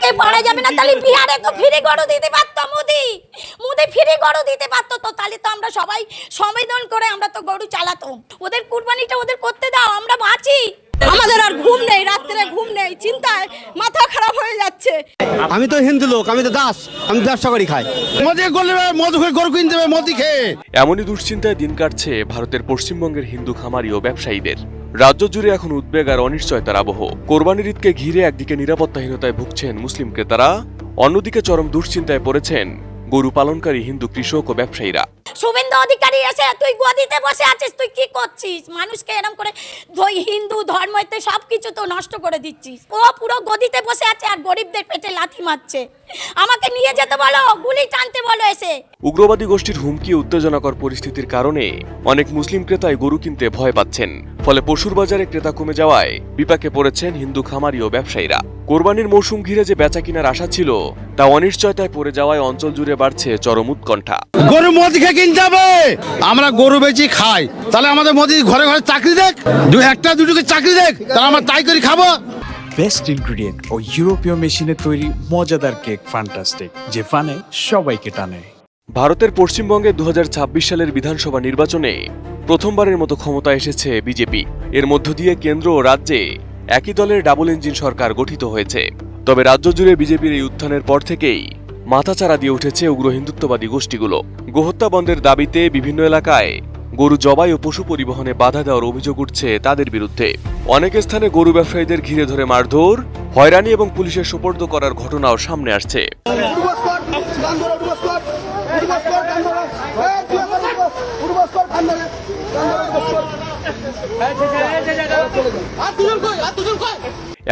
আমাকে পারা যাবে না, তাহলে বিহারে তো ফ্রি গরু দিতে পারতো মোদি ফ্রি গরু দিতে পারতো, তো তাহলে তো আমরা সবাই সম্মেলন করে আমরা তো গরু চালাতাম। ওদের কুরবানিটা ওদের করতে দাও, আমরা বাঁচি। আমাদের আর ঘুম নেই, রাত্রে ঘুম নেই, চিন্তায় মাথা খারাপ হয়ে যাচ্ছে। আমি তো হিন্দু লোক, আমি তো দাস, আমি ব্যবসা করি খাই। মধু খেয়ে গরু কিনতে হবে, মধু খেয়ে। এমনই দুশ্চিন্তায় দিন কাটছে ভারতের পশ্চিমবঙ্গের হিন্দু খামারি ও ব্যবসায়ীদের। রাজ্য জুড়ে এখন উদ্বেগ আর অনিশ্চয়তার আবহ। কোরবানির ঈদকে ঘিরে একদিকে নিরাপত্তাহীনতায় ভুগছেন মুসলিম ক্রেতারা, অন্যদিকে চরম দুশ্চিন্তায় পড়েছেন গরু পালনকারী হিন্দু কৃষক ও ব্যবসায়ীরা। শুভেন্দু অধিকারী এসে তুই গদিতে বসে আছিস, তুই কি করছিস? মানুষকে এরকম করে হিন্দু ধর্মতে সবকিছু তো নষ্ট করে দিচ্ছিস। ও পুরো গদিতে বসে আছে আর গরিবদের পেটে লাথি মারছে। আমাকে নিয়ে যেতে বলো, গুলি টানতে বলো এসে। উগ্রবাদী গোষ্ঠীর হুমকি উত্তেজনাকর পরিস্থিতির কারণে অনেক মুসলিম ক্রেতাই গরু কিনতে ভয় পাচ্ছেন। ফলে পশুর বাজারে ক্রেতা কমে যাওয়ায় বিপাকে পড়েছেন হিন্দু খামারি ও ব্যবসায়ীরা। কোরবানির মৌসুম ঘিরে যে বেচা কিনার আশা ছিল তা অনিশ্চয়তায় পড়ে যাওয়ায় অঞ্চল জুড়ে বাড়ছে চরম উৎকণ্ঠা। গরু মধু খেয়ে কিনতে হবে, আমরা গরু বেচি খাই, তাহলে আমাদের মোদি ঘরে ঘরে চাকরি দেখ, একটা দুটোকে চাকরি দেখ, তাহলে আমরা তাই করে খাবো। বেস্ট ইনগ্রেডিয়েন্ট ও ইউরোপীয় মেশিনে তৈরি মজাদার কেক ফ্যান্টাস্টিক, যে ফানে সবাইকে টানে। ভারতের পশ্চিমবঙ্গে 2026 সালের বিধানসভা নির্বাচনে প্রথমবারের মতো ক্ষমতায় এসেছে বিজেপি। এর মধ্য দিয়ে কেন্দ্র ও রাজ্যে একই দলের ডাবল ইঞ্জিন সরকার গঠিত হয়েছে। তবে রাজ্য জুড়ে বিজেপির এই উত্থানের পর থেকেই মাথাচাড়া দিয়ে উঠেছে উগ্র হিন্দুত্ববাদী গোষ্ঠীগুলো। গোহত্যা বন্ধের দাবিতে বিভিন্ন এলাকায় গরু জবাই ও পশু পরিবহনে বাধা দেওয়ার অভিযোগ উঠছে তাদের বিরুদ্ধে। অনেক স্থানে গরু ব্যবসায়ীদের ঘিরে ধরে মারধর, হয়রানি এবং পুলিশের সোপর্দ করার ঘটনাও সামনে আসছে।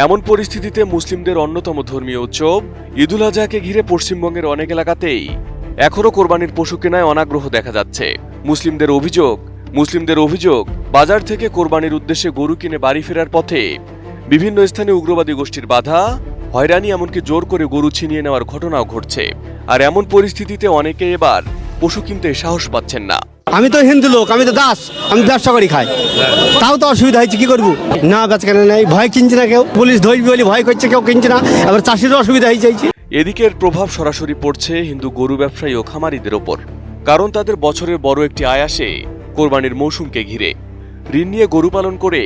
এমন পরিস্থিতিতে মুসলিমদের অন্যতম ধর্মীয় উৎসব ঈদুল আজহাকে ঘিরে পশ্চিমবঙ্গের অনেক এলাকাতেই এখনো কোরবানির পশু কেনায় অনাগ্রহ দেখা যাচ্ছে। মুসলিমদের অভিযোগ বাজার থেকে কোরবানির উদ্দেশ্যে গরু কিনে বাড়ি ফেরার পথে বিভিন্ন স্থানে উগ্রবাদী গোষ্ঠীর বাধা, হয়রানি, এমনকি জোর করে গরু ছিনিয়ে নেওয়ার ঘটনাও ঘটছে। আর এমন পরিস্থিতিতে অনেকে এবার পশু কিনতে সাহস পাচ্ছেন না। আমি তো হিন্দু লোক, আমি তো দাস, আমি ব্যবসা করি খাই, তাও তো অসুবিধা হয়েছে, কি করবো? না বেচা কেনা নেই, ভয় কিনছে না কেউ, পুলিশ ধরবি বলে ভয় করছে, কেউ কিনছে না, এবার চাষিরও অসুবিধা হয়ে যাচ্ছে। এদিকের প্রভাব সরাসরি পড়ছে হিন্দু গরু ব্যবসায়ী ও খামারিদের ওপর, কারণ তাদের বছরের বড় একটি আয় আসে কোরবানির মৌসুমকে ঘিরে। ঋণ নিয়ে গরু পালন করে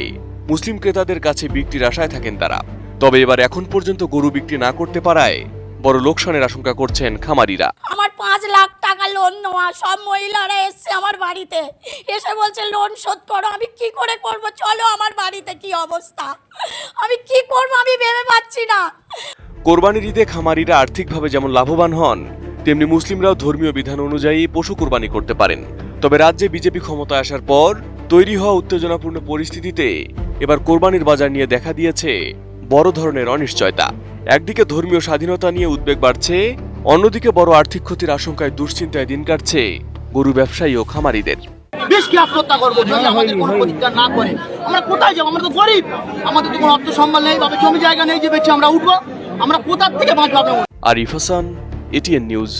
মুসলিম ক্রেতাদের কাছে বিক্রির আশায় থাকেন তারা। তবে এবার এখন পর্যন্ত গরু বিক্রি না করতে পারায় বড় লোকসানের আশঙ্কা করছেন খামারিরা। আমার 5 লাখ টাকা লোন নেওয়া, সব মহিলারা এসছে আমার বাড়িতে, এসে বলছে লোন শোধ করো। আমি কি করে করব? চলো আমার বাড়িতে কি অবস্থা, আমি কি করব আমি ভেবে পাচ্ছি না। কোরবানির ঈদে খামারিরা আর্থিকভাবে যেমন লাভবান হন, তেমনি মুসলিমরাও ধর্মীয় বিধান অনুযায়ী পশু কোরবানি করতে পারেন। তবে রাজ্যে বিজেপি ক্ষমতায় আসার পর তৈরি হওয়া উত্তেজনাপূর্ণ পরিস্থিতিতে এবার কোরবানির বাজার নিয়ে দেখা দিয়েছে বড় ধরনের অনিশ্চয়তা। একদিকে ধর্মীয় স্বাধীনতা নিয়ে উদ্বেগ বাড়ছে, অন্যদিকে বড় আর্থিক ক্ষতির আশঙ্কায় দুশ্চিন্তায় দিন কাটছে গরু ব্যবসায়ী ও খামারিদের। বেশকে আত্মহত্যা করবো যদি আমাদের কোনো প্রতিকার না করে। আমরা কোথায় যাবো? আমরা তো গরিব, আমাদের তো কোনো অর্থ সম্বল নেই, বাবা জমি জায়গা নেই যে বেঁচে আমরা উঠবো। আমরা কোথার থেকে বাঁচবো? Arif Hasan, ATN news.